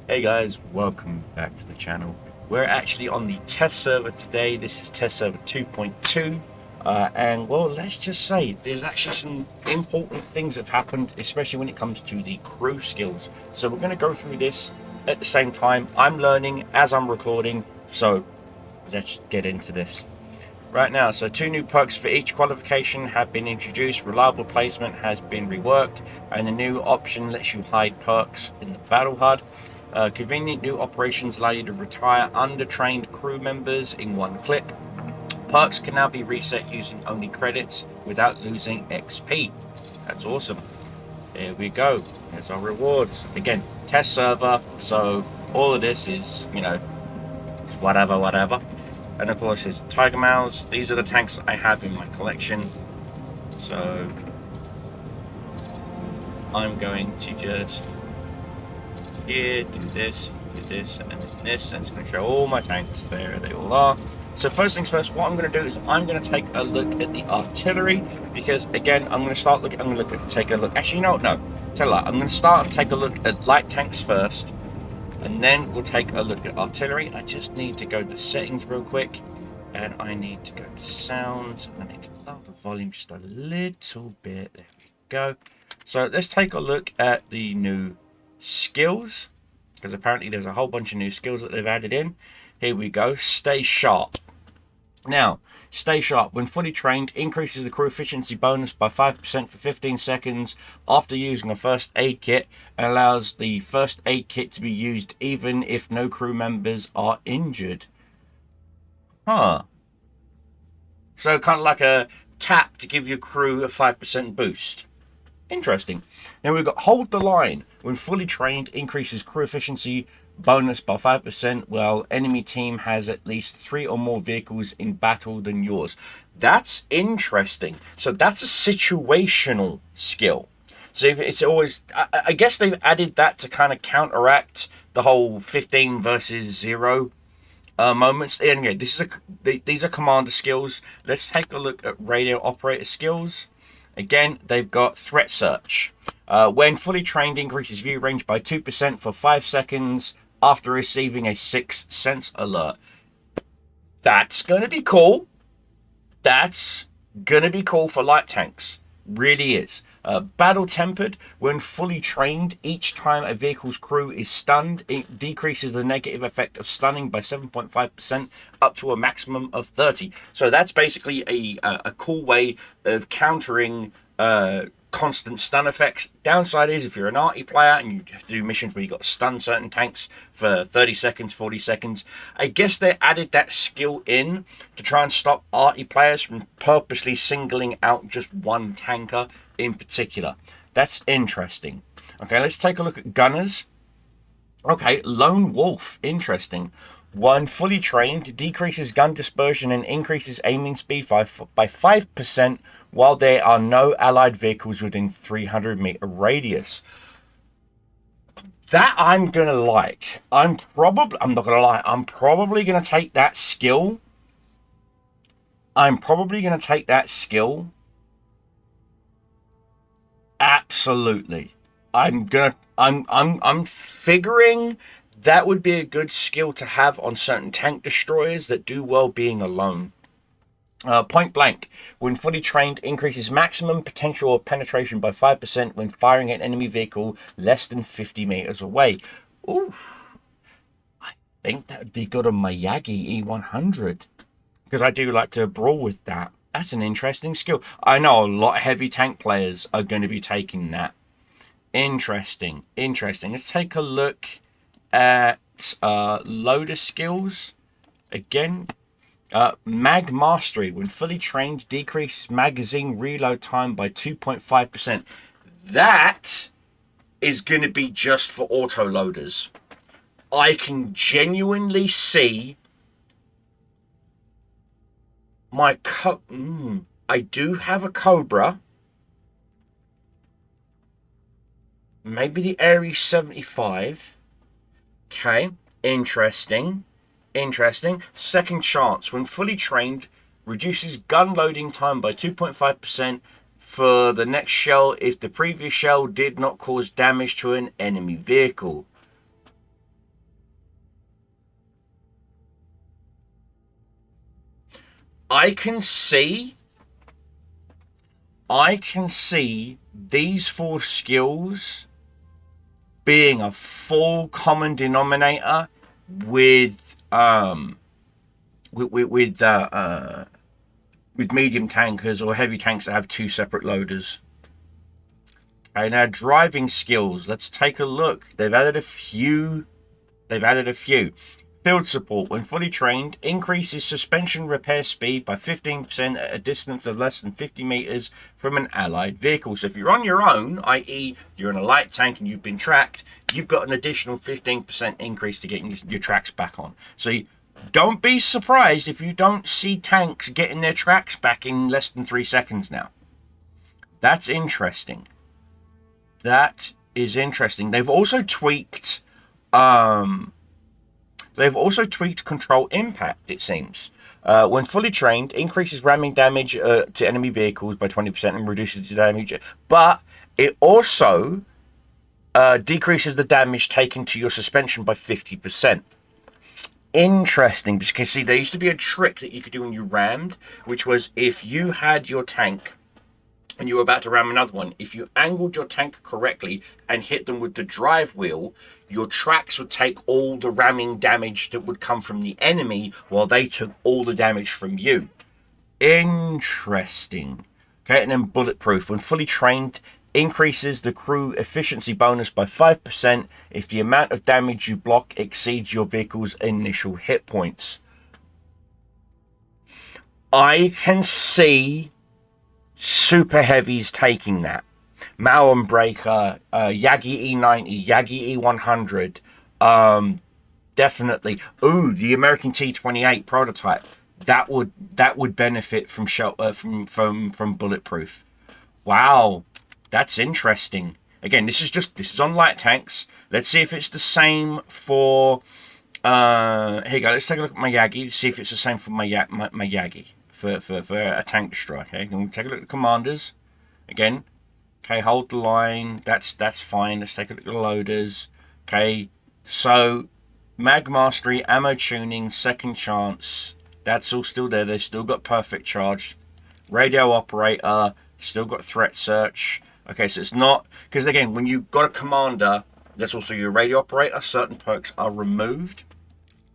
Hey guys, welcome back to the channel. We're actually on the test server today. This is test server 2.2 and well, let's just say there's actually some important things that have happened, especially when it comes to the crew skills. So we're going to go through this at the same time. I'm learning as I'm recording, so let's get into this right now. So 2 new perks for each qualification have been introduced. Reliable placement has been reworked, and the new option lets you hide perks in the battle HUD. Convenient new operations allow you to retire under-trained crew members in one click. Perks can now be reset using only credits without losing XP. That's awesome. There we go. There's our rewards. Again, test server, so all of this is, whatever. And of course, there's Tiger Mouse. These are the tanks I have in my collection. So I'm going to just here, do this, and this, and it's going to show all my tanks. There they all are. So first things first, what I'm going to do is I'm going to take a look at the artillery, because again, I'm going to take a look. Actually, no, tell you what, I'm going to start and take a look at light tanks first, and then we'll take a look at artillery. I just need to go to settings real quick, and I need to go to sounds, and I need to lower the volume just a little bit. There we go. So let's take a look at the new skills, because apparently there's a whole bunch of new skills that they've added in. Here we go. Stay sharp. Now, stay sharp. When fully trained, increases the crew efficiency bonus by 5% for 15 seconds after using a first aid kit, and allows the first aid kit to be used even if no crew members are injured. So kind of like a tap to give your crew a 5% boost. Interesting. Now we've got hold the line. When fully trained, increases crew efficiency bonus by 5% while enemy team has at least 3 or more vehicles in battle than yours. That's interesting. So that's a situational skill. So it's always, I guess they've added that to kind of counteract the whole 15 versus 0 moments. Anyway, these are commander skills. Let's take a look at radio operator skills. Again, they've got threat search. When fully trained, increases view range by 2% for 5 seconds after receiving a 6th sense alert. That's going to be cool. That's going to be cool for light tanks. Really is. Battle tempered. When fully trained, each time a vehicle's crew is stunned, it decreases the negative effect of stunning by 7.5% up to a maximum of 30. So that's basically a cool way of countering constant stun effects. Downside is if you're an arty player and you have to do missions where you got to stun certain tanks for 30 seconds, 40 seconds, I guess they added that skill in to try and stop arty players from purposely singling out just one tanker in particular. That's interesting. Okay, let's take a look at gunners. Okay, lone wolf, interesting. When fully trained, decreases gun dispersion and increases aiming speed by 5% while there are no allied vehicles within 300-meter radius. That I'm gonna like. I'm not gonna lie, I'm probably gonna take that skill. Absolutely. I'm figuring that would be a good skill to have on certain tank destroyers that do well being alone. Point blank. When fully trained, increases maximum potential of penetration by 5% when firing at enemy vehicle less than 50 meters away. Ooh. I think that would be good on my Yagi E100, because I do like to brawl with that. That's an interesting skill. I know a lot of heavy tank players are going to be taking that. Interesting. Let's take a look at loader skills. Again, mag mastery. When fully trained, decreases magazine reload time by 2.5%. That is going to be just for auto loaders. I can genuinely see my I do have a Cobra. Maybe the Ares 75. Okay, interesting. Second chance. When fully trained, reduces gun loading time by 2.5% for the next shell if the previous shell did not cause damage to an enemy vehicle. I can see these 4 skills being a full common denominator with medium tankers or heavy tanks that have 2 separate loaders. Okay, now driving skills. Let's take a look. They've added a few. Field support, when fully trained, increases suspension repair speed by 15% at a distance of less than 50 meters from an allied vehicle. So if you're on your own, i.e. you're in a light tank and you've been tracked, you've got an additional 15% increase to getting your tracks back on. So don't be surprised if you don't see tanks getting their tracks back in less than 3 seconds now. That's interesting. That is interesting. They've also tweaked control impact, it seems. When fully trained, increases ramming damage to enemy vehicles by 20% and reduces the damage. But it also decreases the damage taken to your suspension by 50%. Interesting, because see, there used to be a trick that you could do when you rammed, which was if you had your tank and you were about to ram another one, if you angled your tank correctly and hit them with the drive wheel, your tracks would take all the ramming damage that would come from the enemy while they took all the damage from you. Interesting. Okay, and then bulletproof. When fully trained, increases the crew efficiency bonus by 5% if the amount of damage you block exceeds your vehicle's initial hit points. I can see super heavies taking that. Malum Breaker, Yagi E90, Yagi E100, definitely. Ooh, the American T28 prototype. That would benefit from bulletproof. Wow, that's interesting. Again, this is on light tanks. Let's see if it's the same for. Here you go. Let's take a look at my Yagi. See if it's the same for my Yagi for a tank destroyer. Okay, and we'll take a look at the commanders. Again. Okay, hold the line. That's fine. Let's take a look at the loaders. Okay, so mag mastery, ammo tuning, second chance. That's all still there. They've still got perfect charge. Radio operator, still got threat search. Okay, so it's not, because again, when you've got a commander, that's also your radio operator. Certain perks are removed.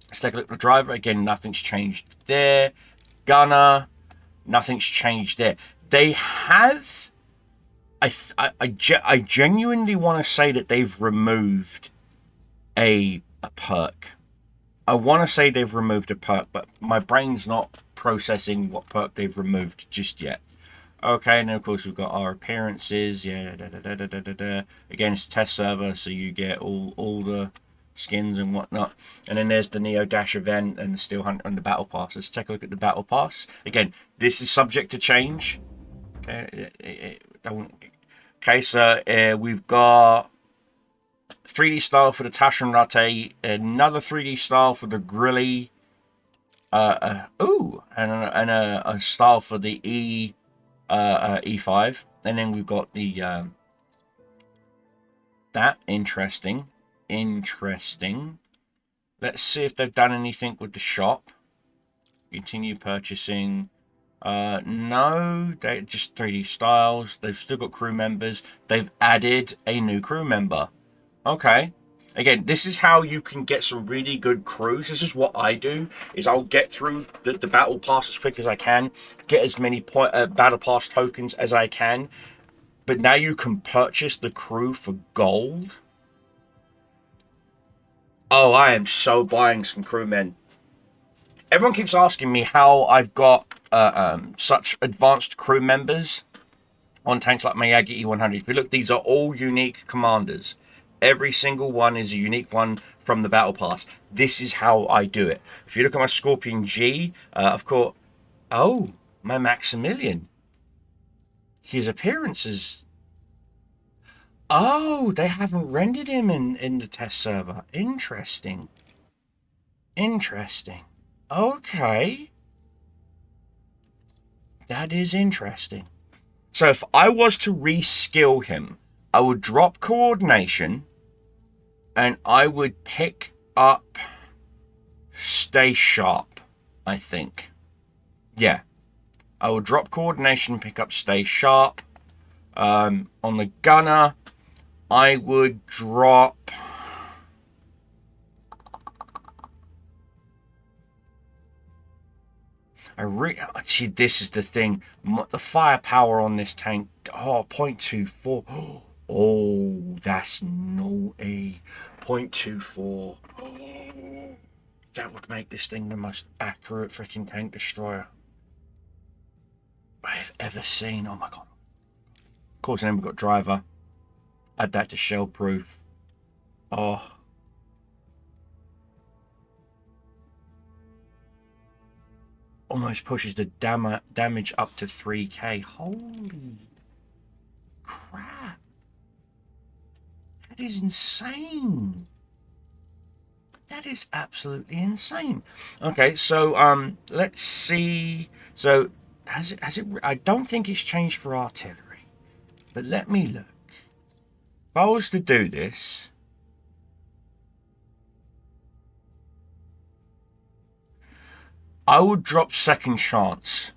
Let's take a look at the driver. Again, nothing's changed there. Gunner, nothing's changed there. They have. I genuinely want to say that they've removed a perk. I want to say they've removed a perk, but my brain's not processing what perk they've removed just yet. Okay, and then of course we've got our appearances. Yeah, again, it's test server, so you get all the skins and whatnot. And then there's the Neo Dash event and the Steel Hunt and the Battle Pass. Let's take a look at the Battle Pass. Again, this is subject to change. Okay, so we've got 3D style for the Tashan Rate, another 3D style for the Grilly, and a style for the E5, and then we've got the that interesting. Let's see if they've done anything with the shop. Continue purchasing. No, they just 3D styles. They've still got crew members. They've added a new crew member. Okay. Again, this is how you can get some really good crews. This is what I do, is I'll get through the battle pass as quick as I can, get as many battle pass tokens as I can, but now you can purchase the crew for gold. Oh, I am so buying some crewmen. Everyone keeps asking me how I've got such advanced crew members on tanks like my Yagi E100. If you look, these are all unique commanders. Every single one is a unique one from the Battle Pass. This is how I do it. If you look at my Scorpion G, I've got... Oh, my Maximilian. His appearances... Oh, they haven't rendered him in the test server. Interesting. Okay. That is interesting. So if I was to reskill him, I would drop coordination and I would pick up stay sharp, I think. Yeah, I will drop coordination, pick up stay sharp. On the gunner, I would drop... See, this is the thing. The firepower on this tank, 0.24. Oh, that's naughty. 0.24. That would make this thing the most accurate freaking tank destroyer I have ever seen. Oh my god. Of course, and then we've got driver. Add that to shell proof. Oh. Almost pushes the damage up to 3k. Holy crap. That is insane. That is absolutely insane. Okay, so let's see. So has it I don't think it's changed for artillery. But let me look. If I was to do this, I would drop second chance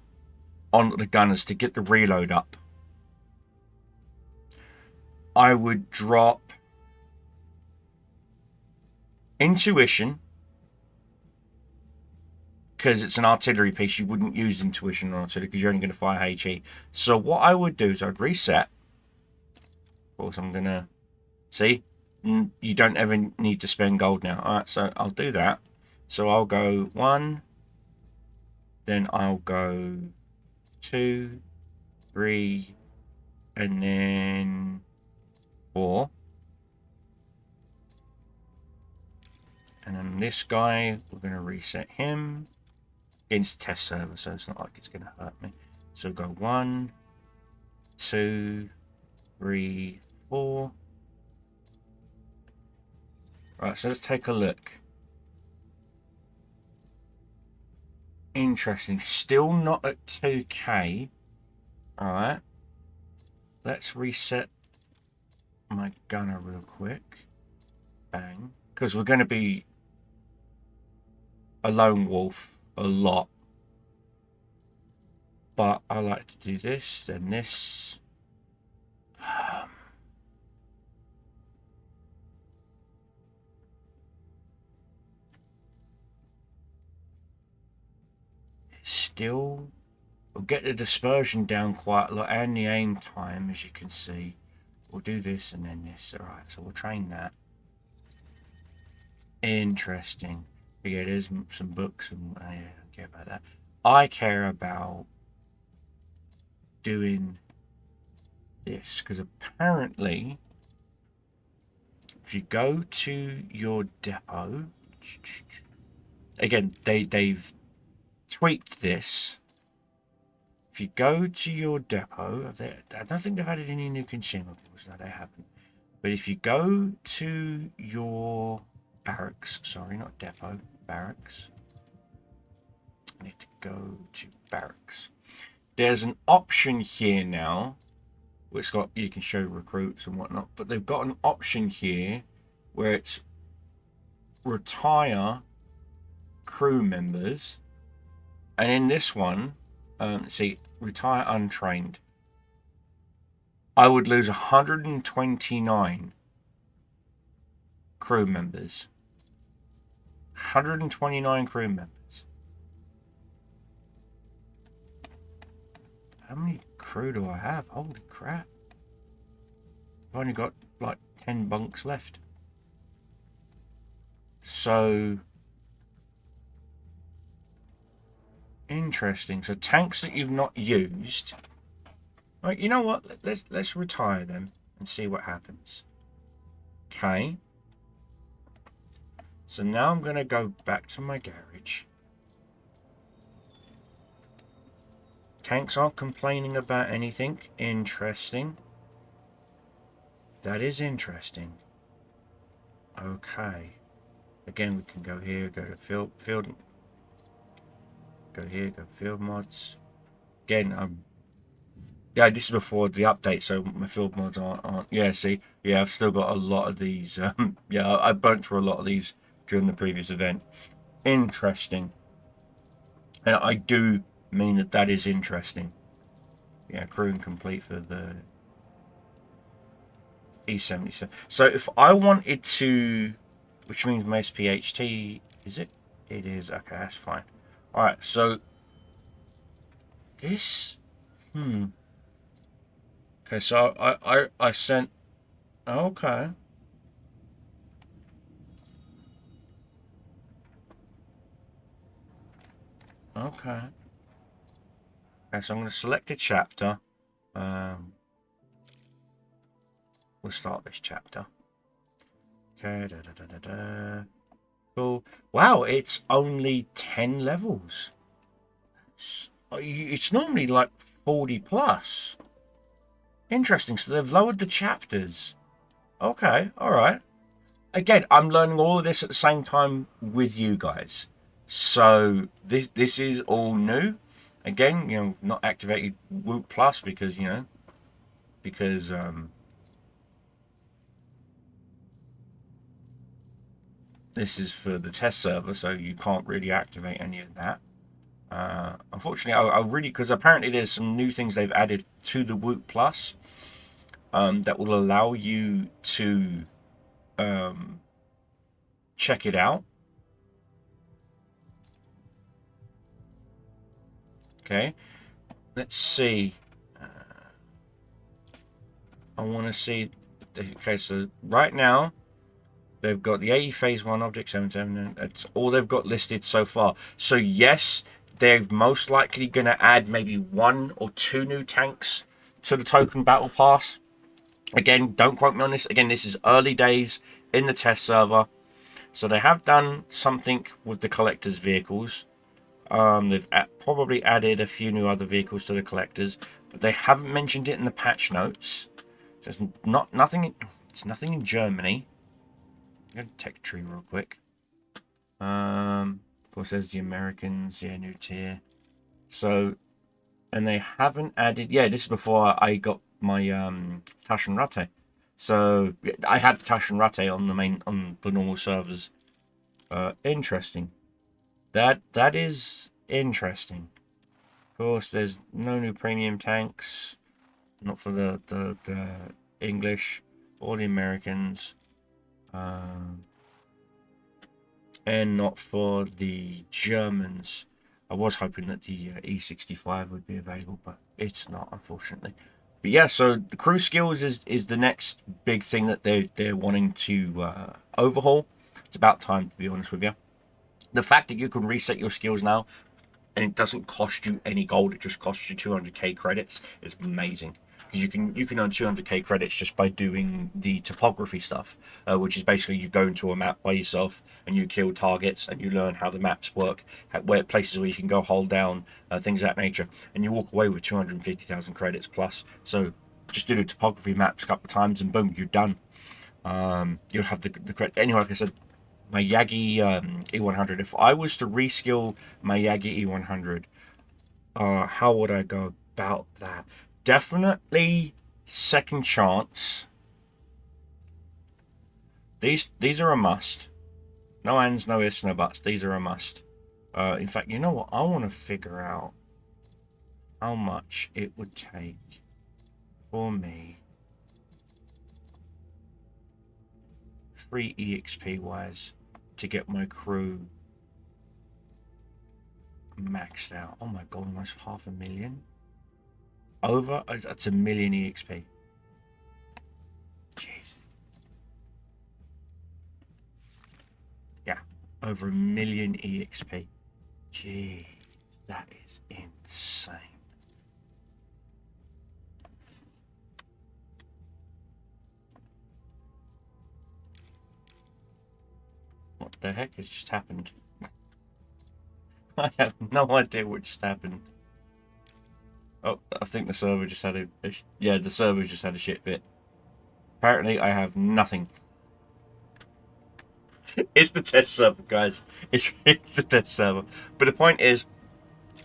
on the gunners to get the reload up. I would drop intuition, because it's an artillery piece. You wouldn't use intuition on artillery because you're only going to fire HE. So what I would do is I'd reset. Of course, I'm going to... See? You don't ever need to spend gold now. Alright, so I'll do that. So I'll go 1... Then I'll go 2, 3, and then 4. And then this guy, we're going to reset him. Against test server, so it's not like it's going to hurt me. So go 1, 2, 3, 4. Right, so let's take a look. Interesting. Still not at 2k. Alright. Let's reset my gunner real quick. Bang. Because we're going to be a lone wolf a lot. But I like to do this, then this. Still, we'll get the dispersion down quite a lot and the aim time, as you can see. We'll do this and then this. Alright, so we'll train that. Interesting. But yeah, there's some books and I don't care about that. I care about doing this because apparently if you go to your depot, again, they've tweaked this. If you go to your depot, I don't think they've added any new consumables. No, they haven't. But if you go to your barracks, sorry, not depot, barracks. I need to go to barracks. There's an option here now, which got you can show recruits and whatnot. But they've got an option here where it's retire crew members. And in this one, see, retire untrained. I would lose 129 crew members. 129 crew members. How many crew do I have? Holy crap. I've only got like 10 bunks left. So... interesting. So tanks that you've not used. Right, you know what? Let's retire them and see what happens. Okay. So now I'm going to go back to my garage. Tanks aren't complaining about anything. Interesting. That is interesting. Okay. Again, we can go here, go to field. Go here, go field mods. Again, yeah, this is before the update, so my field mods aren't. Yeah, see, yeah, I've still got a lot of these. Yeah, I burnt through a lot of these during the previous event. Interesting. And I do mean that that is interesting. Yeah, crew incomplete for the E77. So if I wanted to, which means most PHT, is it? It is. Okay, that's fine. All right, so this, okay, so I sent, okay. Okay. Okay, so I'm going to select a chapter. Um, we'll start this chapter. Okay, cool. Wow, it's only 10 levels. It's normally like 40 plus. Interesting. So they've lowered the chapters. Okay, all right. Again, I'm learning all of this at the same time with you guys. So this is all new. Again, not activated Woot Plus because this is for the test server, so you can't really activate any of that. Unfortunately, I really, because apparently there's some new things they've added to the Woot Plus that will allow you to check it out. Okay, let's see. I want to see. Okay, so right now they've got the AE Phase 1 Object 77. That's all they've got listed so far. So yes, they're most likely going to add maybe 1 or 2 new tanks to the Token Battle Pass. Again, don't quote me on this. Again, this is early days in the test server. So they have done something with the collector's vehicles. They've probably added a few new other vehicles to the collectors, but they haven't mentioned it in the patch notes. There's nothing. It's nothing in Germany. I'm going to tech tree real quick. Of course, there's the Americans. Yeah, new tier. So, and they haven't added. Yeah, this is before I got my Taschen Ratte. So I had the Taschen Ratte on the normal servers. Interesting. That is interesting. Of course, there's no new premium tanks. Not for the English or the Americans. And not for the Germans. I was hoping that the E65 would be available, but it's not, unfortunately. But yeah, so the crew skills is the next big thing that they're wanting to overhaul. It's about time, to be honest with you. The fact that you can reset your skills now and it doesn't cost you any gold, it just costs you 200k credits, is amazing. Because you can earn 200k credits just by doing the topography stuff, which is basically you go into a map by yourself and you kill targets and you learn how the maps work, where places where you can go hold down, things of that nature, and you walk away with 250,000 credits plus. So just do the topography maps a couple of times and boom, you're done. You'll have the credit. Anyway, like I said, my Yagi E100. If I was to reskill my Yagi E100, how would I go about that? Definitely second chance. These are a must. No ands, no ifs, no buts. These are a must. In fact, you know what? I want to figure out how much it would take for me, free EXP wise, to get my crew maxed out. Oh my god, almost 500,000. Over, that's 1,000,000 EXP. Jeez. Yeah, over 1,000,000 EXP. Jeez, that is insane. What the heck has just happened? I have no idea what just happened. Oh, I think the server just had yeah, the server just had a shit bit. Apparently, I have nothing. It's the test server, guys. It's the test server. But the point is,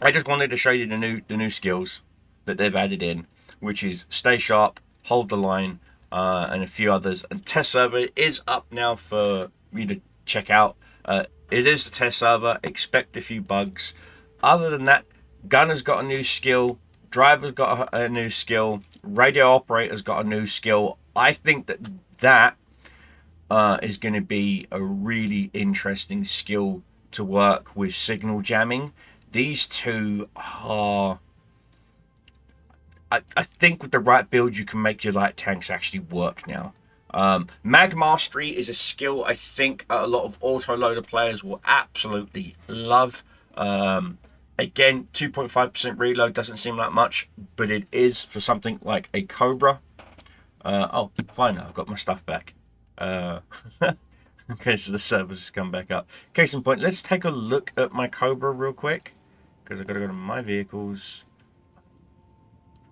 I just wanted to show you the new skills that they've added in, which is stay sharp, hold the line, and a few others. And test server is up now for you to check out. It is the test server. Expect a few bugs. Other than that, Gunner's got a new skill. Driver's got a new skill. Radio operator's got a new skill. I think that is going to be a really interesting skill to work with signal jamming. These two are... I think with the right build, you can make your light tanks actually work now. Mag Mastery is a skill I think a lot of autoloader players will absolutely love. Again, 2.5% reload doesn't seem like much, but it is for something like a Cobra. Oh, fine, I've got my stuff back. Okay, so the servers has come back up. Case in point, let's take a look at my Cobra real quick, because I've got to go to my vehicles.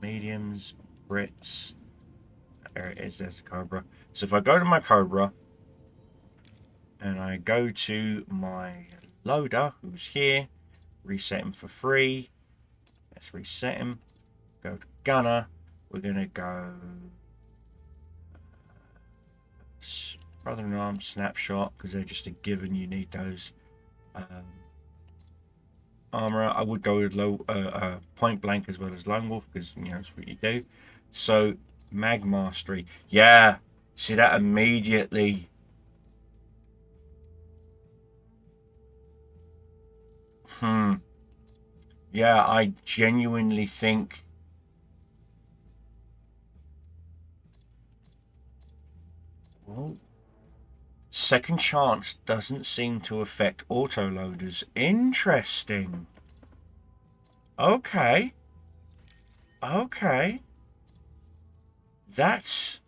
Mediums, Brits. There it is, there's the Cobra. So if I go to my Cobra and I go to my loader, who's here, reset him for free. Let's reset him. Go to Gunner. We're going to go Brother in Arms, Snapshot, because they're just a given. You need those. Armorer, I would go with Point Blank as well as Lone Wolf, because you know that's what you do. So Mag Mastery, yeah. See that immediately. Yeah, I genuinely think. Well, second chance doesn't seem to affect autoloaders. Interesting. Okay. Okay. That's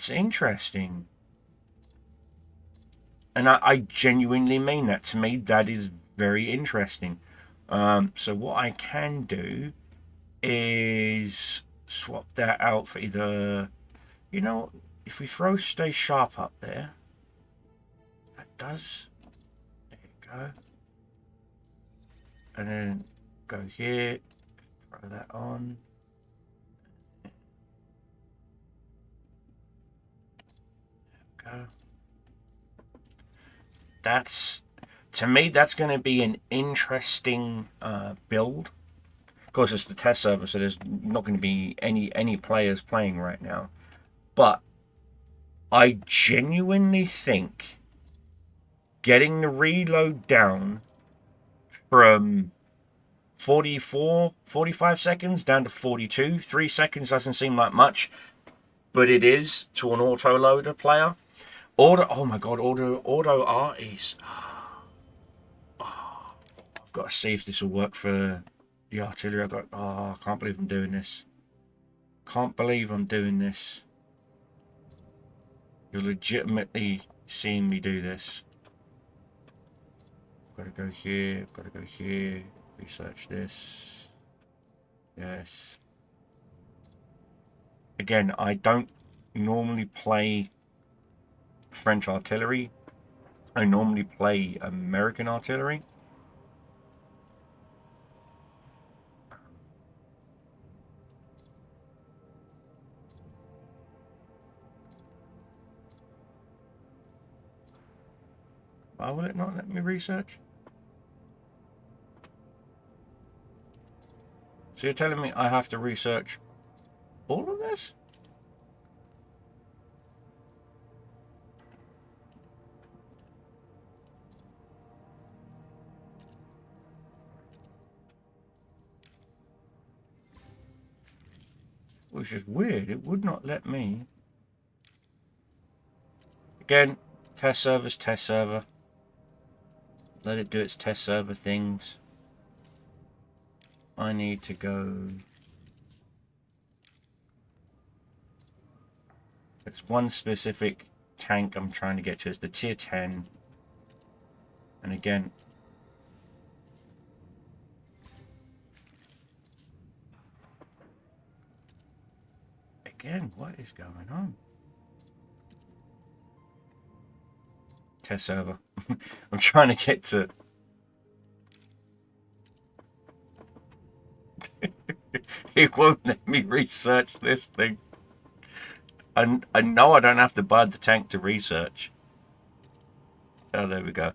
interesting. And I genuinely mean that. To me, that is very interesting. So what I can do is swap that out for either... You know, if we throw Stay Sharp up there, that does... There you go. And then go here, throw that on. There we go. That's, to me, that's going to be an interesting build. Of course, it's the test server, so there's not going to be any players playing right now. But I genuinely think getting the reload down from 45 seconds down to 42, 3 seconds doesn't seem like much, but it is to an autoloader player. Oh my god, auto arties. Oh, I've got to see if this will work for the artillery. I can't believe I'm doing this. Can't believe I'm doing this. You're legitimately seeing me do this. Gotta go here, gotta go here, research this. Yes. Again, I don't normally play French artillery. I normally play American artillery. Why will it not let me research? So you're telling me I have to research all of this? Which is weird. It would not let me. Again, test server's test server. Let it do its test server things. I need to go... It's one specific tank I'm trying to get to. It's the tier 10. And again... Again, what is going on? Test server. I'm trying to get to... It won't let me research this thing. I know I don't have to buy the tank to research. Oh, there we go.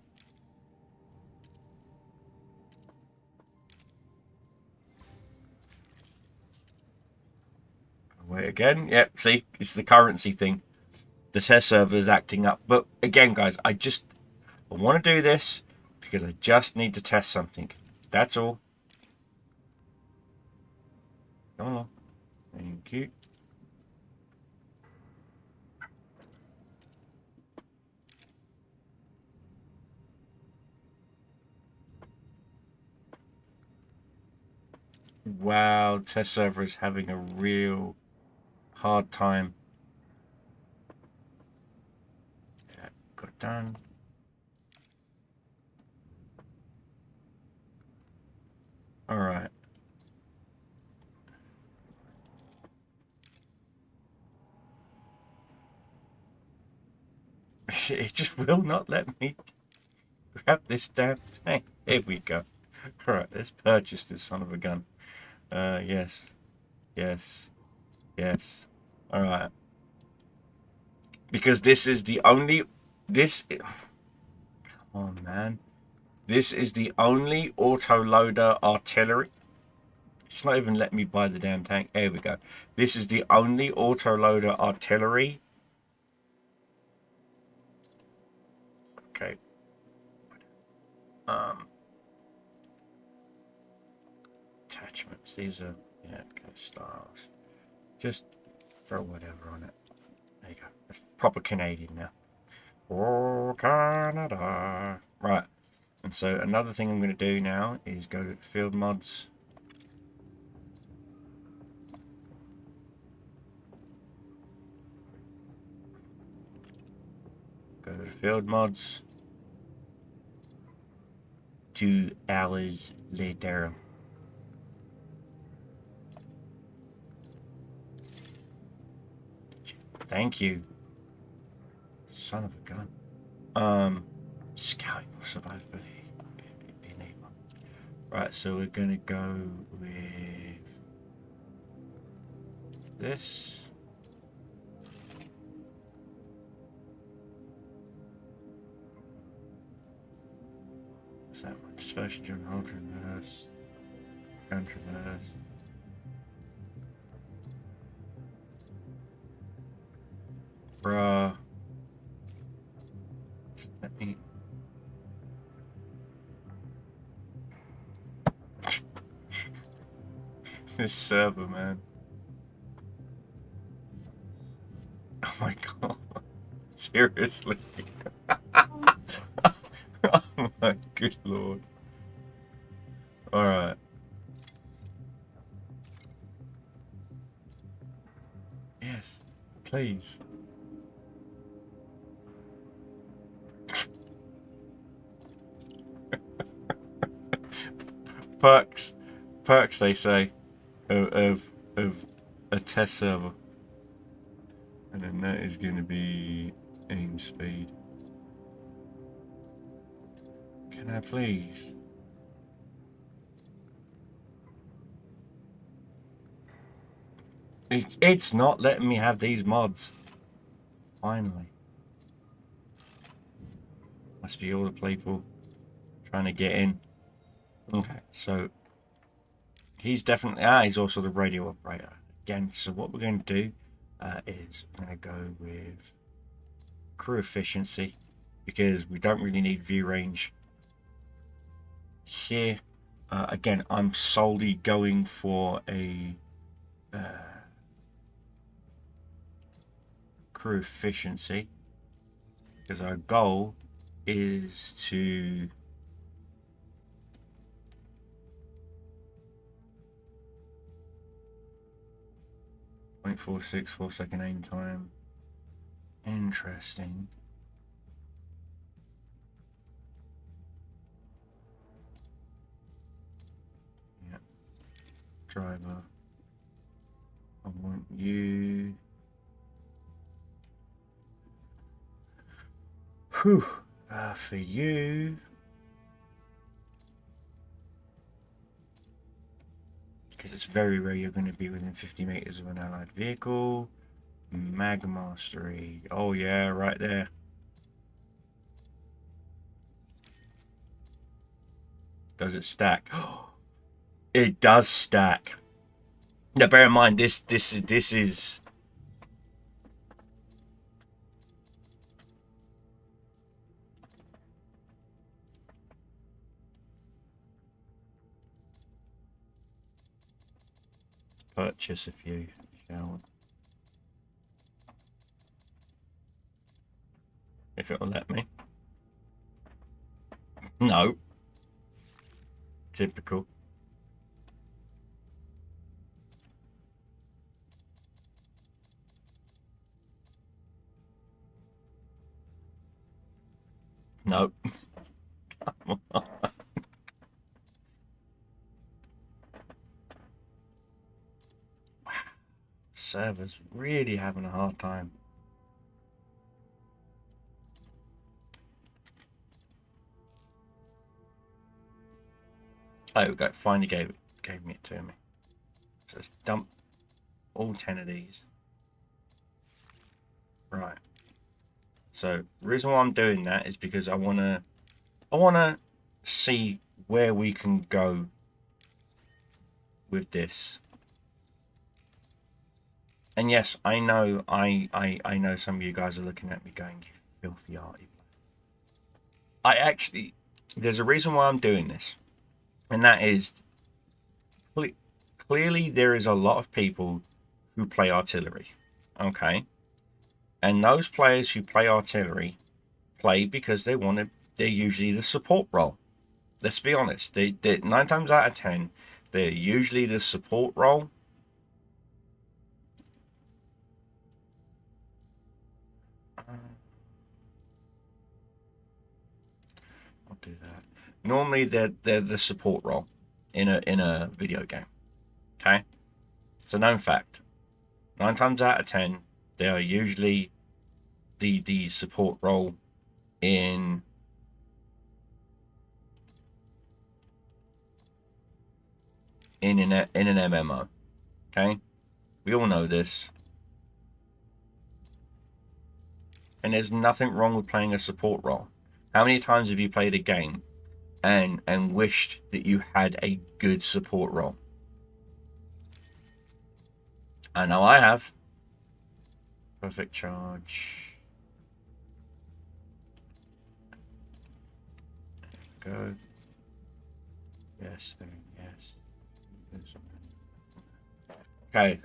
Wait again. Yep, see, it's the currency thing. The test server is acting up. But again, guys, I want to do this because I just need to test something. That's all. Come on. Thank you. Wow, test server is having a real hard time. Yeah, got it done. All right. It just will not let me grab this damn thing. Here we go. All right, let's purchase this son of a gun. Yes, yes, yes. All right. Because this is the only. Come on, man. This is the only auto-loader artillery. It's not even letting me buy the damn tank. There we go. This is the only auto-loader artillery. Okay. Attachments. These are, yeah, okay, styles. Just throw whatever on it. There you go. That's proper Canadian now. Oh, Canada. Right. And so another thing I'm going to do now is go to field mods. Go to field mods. 2 hours later. Thank you. Son of a gun. Scouting for survivability. Right, so we're gonna go with this. What's that one? Dispersion during hold traverse. Gun traverse. Bruh. Let me. This server, man. Oh my god. Seriously. Oh my good lord. Alright. Yes. Please. Perks. Perks, they say, of a test server. And then that is going to be aim speed. Can I please? It's not letting me have these mods. Finally. Must be all the people trying to get in. Okay, so he's definitely... he's also the radio operator. Again, so what we're going to do is we're going to go with crew efficiency because we don't really need view range here. Again, I'm solely going for a crew efficiency because our goal is to .46 4-second aim time. Interesting. Yeah. Driver. I want you. Whew. For you. Because it's very rare you're going to be within 50 meters of an allied vehicle. Mag mastery. Oh yeah, right there. Does it stack? It does stack. Now, bear in mind, this is purchase a few, shall we? If it'll let me. No. Typical. No. Come on. Server's really having a hard time. Oh, we go. Finally gave me it to me. So let's dump all 10 of these. Right. So the reason why I'm doing that is because I wanna see where we can go with this. And yes, I know I know some of you guys are looking at me going, you filthy arty. There's a reason why I'm doing this. And that is clearly there is a lot of people who play artillery. Okay. And those players who play artillery play because they're usually the support role. Let's be honest. They 9 times out of 10, they're usually the support role. I'll do that. Normally they're the support role in a video game. Okay? It's a known fact. 9 times out of 10, they are usually the support role in an MMO. Okay? We all know this. And there's nothing wrong with playing a support role. How many times have you played a game and wished that you had a good support role? I know I have. Perfect charge. Go. Yes, yes. Okay.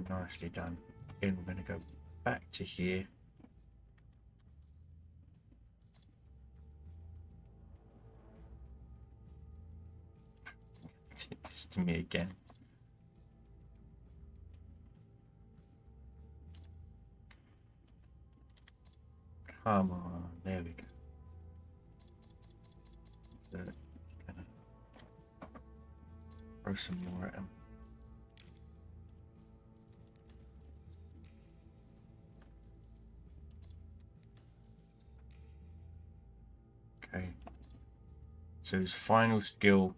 Nicely done. Again, we're going to go back to here. It's to me again. Come on, there we go. So, gonna throw some more at him. Okay. So his final skill.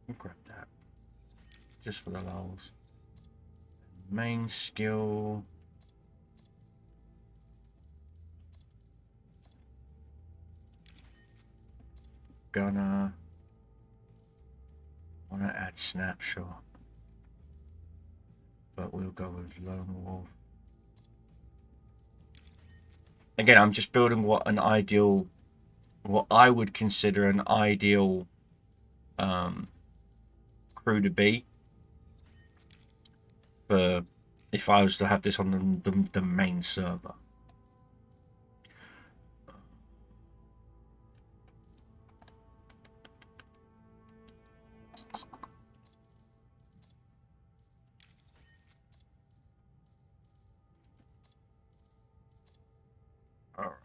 I'll grab that. Just for the lulz. Main skill. Gonna wanna add snapshot. But we'll go with lone wolf. Again, I'm just building what I would consider an ideal crew to be for if I was to have this on the main server. Alright.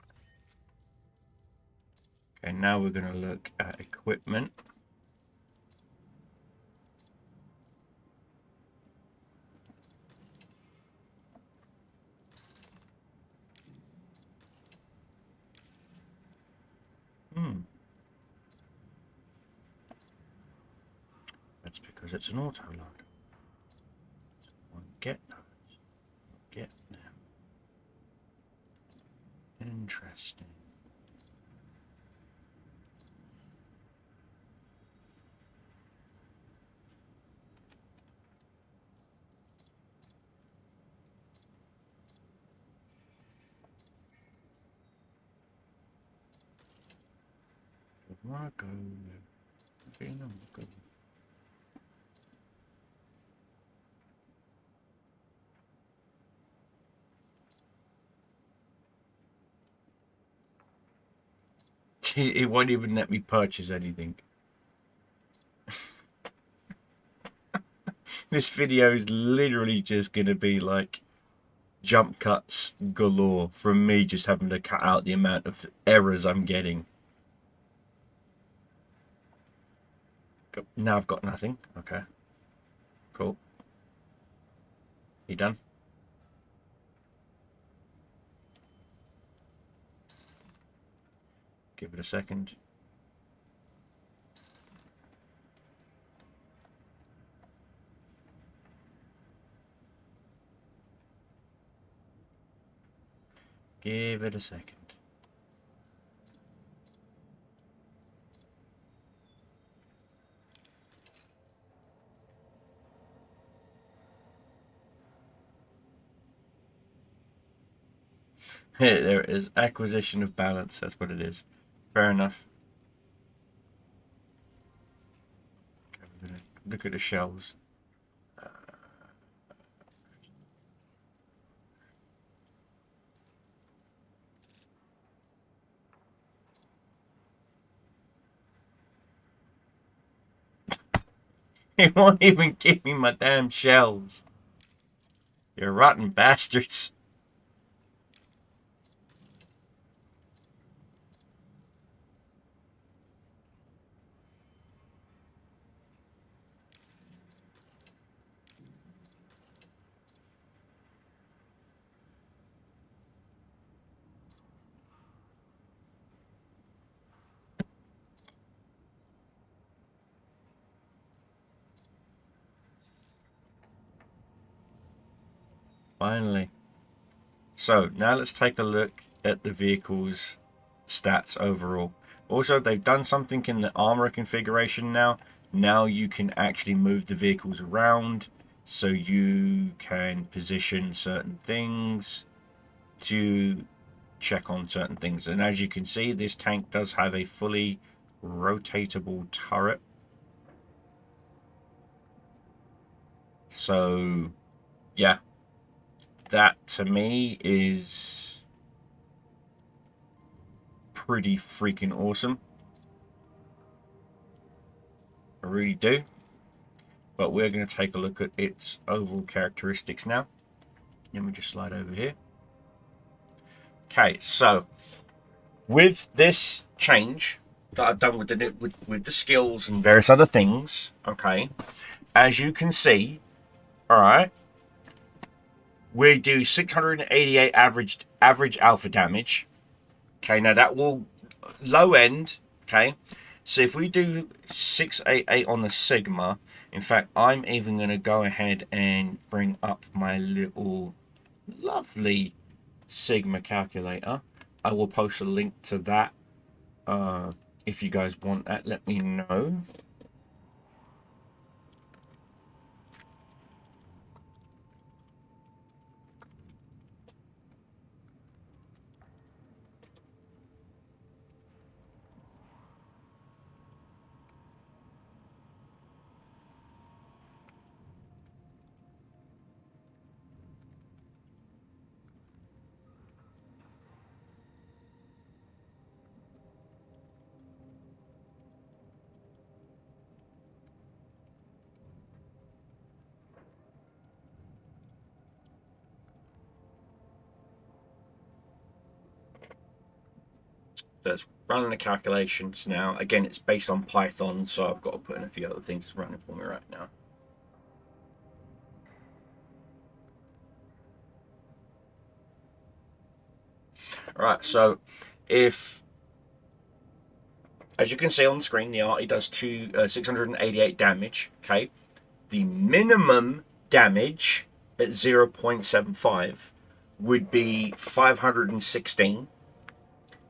Okay, now we're going to look at equipment. That's because it's an auto load. Interesting. Marco. It won't even let me purchase anything. This video is literally just going to be like jump cuts galore from me just having to cut out the amount of errors I'm getting. Now I've got nothing. Okay. Cool. You done? Give it a second. Give it a second. There it is. Acquisition of balance. That's what it is. Fair enough. Look at the shells. It won't even give me my damn shells. You rotten bastards. Finally. So now let's take a look at the vehicle's stats overall. Also, they've done something in the armor configuration now. Now you can actually move the vehicles around, so you can position certain things to check on certain things. And as you can see, this tank does have a fully rotatable turret. So, yeah. That to me is pretty freaking awesome. I really do. But we're going to take a look at its overall characteristics now. Let me just slide over here. Okay, so with this change that I've done with the skills and various other things, okay, as you can see, all right, we do 688 average alpha damage. Okay, now that will low end. Okay, so if we do 688 on the Sigma, in fact, I'm even going to go ahead and bring up my little lovely Sigma calculator. I will post a link to that. If you guys want that, let me know. So it's running the calculations now. Again, it's based on Python, so I've got to put in a few other things it's running for me right now. All right, so if, as you can see on the screen, the arty does 688 damage. Okay, the minimum damage at 0.75 would be 516.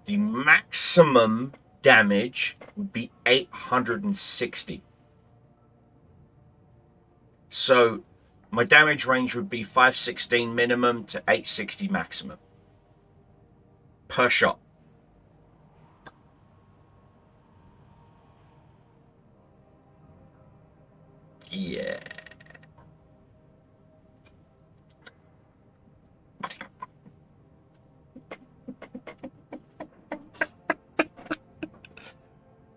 The maximum damage would be 860. So my damage range would be 516 minimum to 860 maximum per shot. Yeah.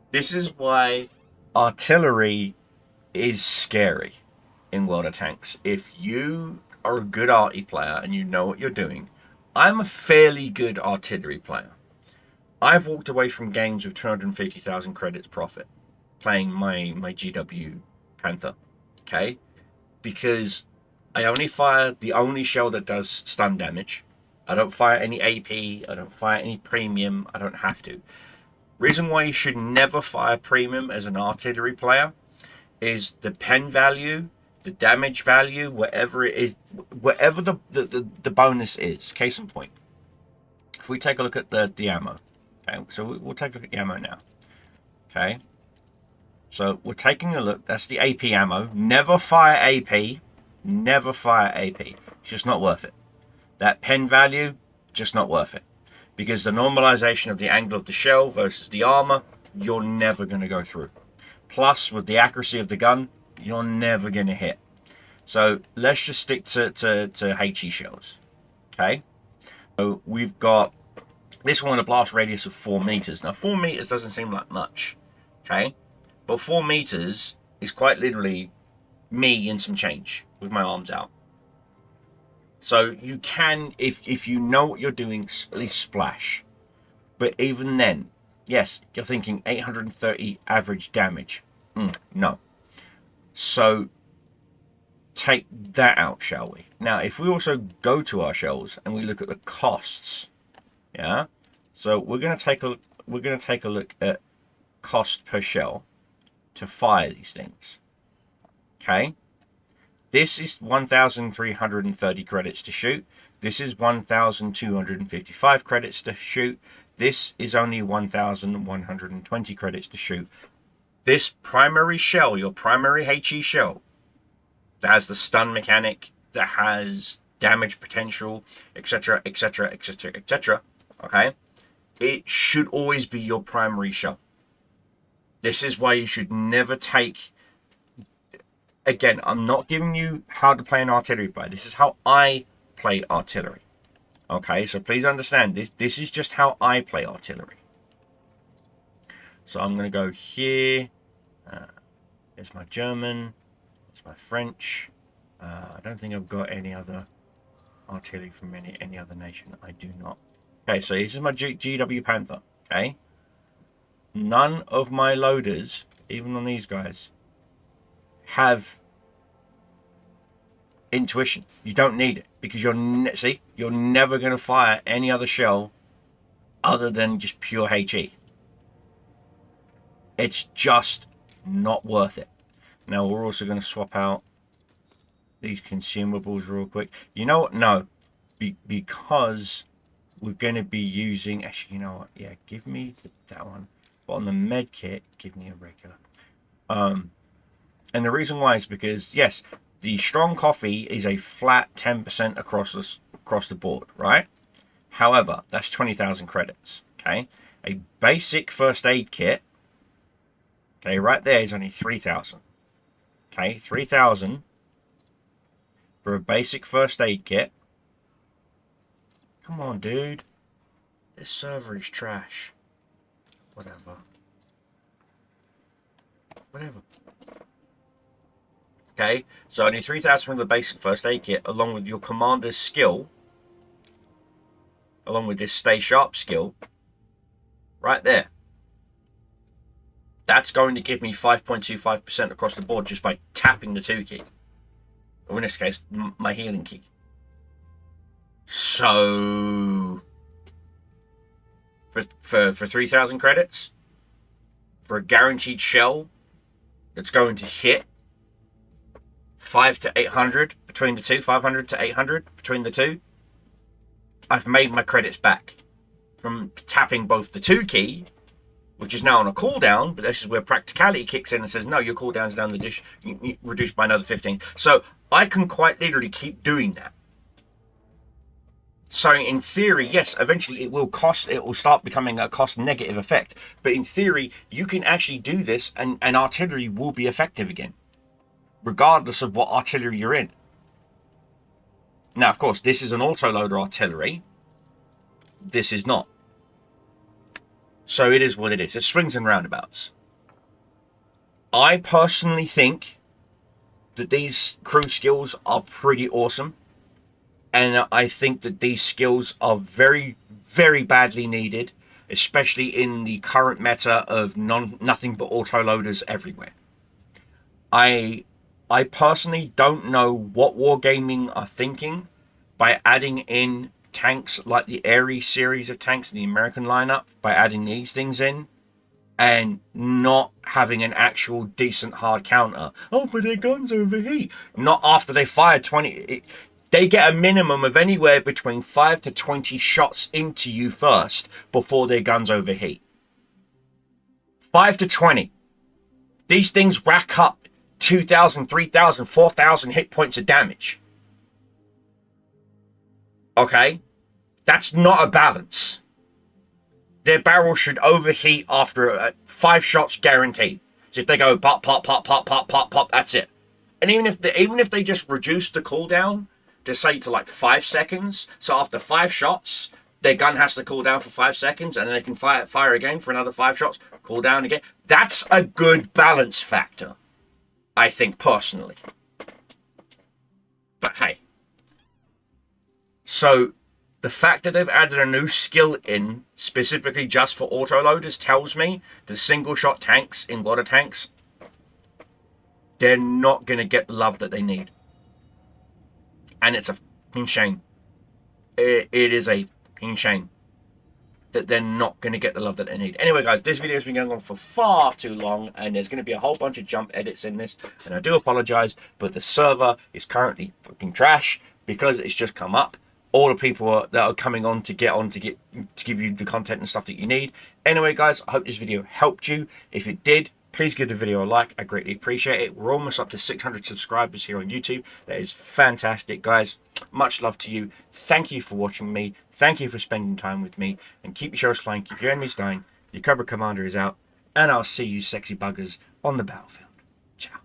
This is why artillery is scary in World of Tanks. If you are a good arty player and you know what you're doing, I'm a fairly good artillery player. I've walked away from games with 250,000 credits profit playing my GW Panther, okay? Because I only fire the only shell that does stun damage. I don't fire any AP, I don't fire any premium, I don't have to. Reason why you should never fire premium as an artillery player is the pen value, the damage value, whatever it is, whatever the bonus is. Case in point, if we take a look at the ammo, okay, so we'll take a look at the ammo now, okay. So we're taking a look. That's the AP ammo. Never fire AP. Never fire AP. It's just not worth it. That pen value, just not worth it. Because the normalization of the angle of the shell versus the armor, you're never going to go through. Plus, with the accuracy of the gun, you're never going to hit. So let's just stick to HE shells. Okay? So we've got this one, a blast radius of 4 meters. Now, 4 meters doesn't seem like much. Okay? But 4 meters is quite literally me and some change with my arms out. So you can, if you know what you're doing, at least splash. But even then, yes, you're thinking 830 average damage. No. So take that out, shall we? Now, if we also go to our shells and we look at the costs, yeah. So we're going to take a look at cost per shell to fire these things. Okay. This is 1,330 credits to shoot. This is 1,255 credits to shoot. This is only 1,120 credits to shoot. This primary shell, your primary HE shell, that has the stun mechanic, that has damage potential, etc., etc., etc., etc., okay? It should always be your primary shell. This is why you should never take... Again, I'm not giving you how to play an artillery player. This is how I play artillery. Okay, so please understand, this is just how I play artillery. So I'm going to go here. There's my German. There's my French. I don't think I've got any other artillery from any other nation. I do not. Okay, so this is my GW Panther. Okay. None of my loaders, even on these guys, have intuition. You don't need it because you're never going to fire any other shell other than just pure HE. It's just not worth it. Now we're also going to swap out these consumables real quick. You know what? No, because we're going to be using. Actually, you know what? Yeah, give me that one. But on the med kit, give me a regular. And the reason why is because, yes, the strong coffee is a flat 10% across the board, right? However, that's 20,000 credits, okay? A basic first aid kit, okay, right there is only 3,000. Okay, 3,000 for a basic first aid kit. Come on, dude. This server is trash. Whatever. Okay, so only 3,000 from the basic first aid kit, along with your commander's skill, along with this stay sharp skill, right there. That's going to give me 5.25% across the board just by tapping the 2 key. Or in this case, my healing key. So, for 3,000 credits, for a guaranteed shell that's going to hit 5 to 800 between the two, 500 to 800 between the two, I've made my credits back. from tapping both the 2 key, which is now on a cooldown, but this is where practicality kicks in and says, no, your cooldown's down the dish, reduced by another 15. So I can quite literally keep doing that. So in theory, yes, eventually it will start becoming a cost negative effect. But in theory, you can actually do this and artillery will be effective again, regardless of what artillery you're in. Now, of course, this is an autoloader artillery. This is not. So it is what it is. It swings and roundabouts. I personally think that these crew skills are pretty awesome. And I think that these skills are very, very badly needed, especially in the current meta of nothing but autoloaders everywhere. I personally don't know what Wargaming are thinking by adding in tanks like the Ares series of tanks in the American lineup, by adding these things in and not having an actual decent hard counter. Oh, but their guns overheat. Not after they fire 20. They get a minimum of anywhere between 5 to 20 shots into you first before their guns overheat. 5 to 20. These things rack up 2,000, 3,000, 4,000 hit points of damage. Okay? That's not a balance. Their barrel should overheat after 5 shots guaranteed. So if they go pop, pop, pop, pop, pop, pop, pop, that's it. And even if they just reduce the cooldown to say to like 5 seconds, so after 5 shots, their gun has to cool down for 5 seconds, and then they can fire again for another 5 shots, cool down again. That's a good balance factor, I think, personally. But hey. So the fact that they've added a new skill in specifically just for autoloaders tells me the single shot tanks in water tanks, they're not going to get the love that they need. And it's a fucking shame. It is a fucking shame that they're not going to get the love that they need. Anyway, guys, this video has been going on for far too long, and there's going to be a whole bunch of jump edits in this, and I do apologize, but the server is currently fucking trash because it's just come up. All the people that are coming on to give you the content and stuff that you need. Anyway, guys, I hope this video helped you. If it did, please give the video a like. I greatly appreciate it. We're almost up to 600 subscribers here on YouTube. That is fantastic, guys. Much love to you. Thank you for watching me. Thank you for spending time with me. And keep your shells flying, keep your enemies dying. Your Cobra Commander is out. And I'll see you sexy buggers on the battlefield. Ciao.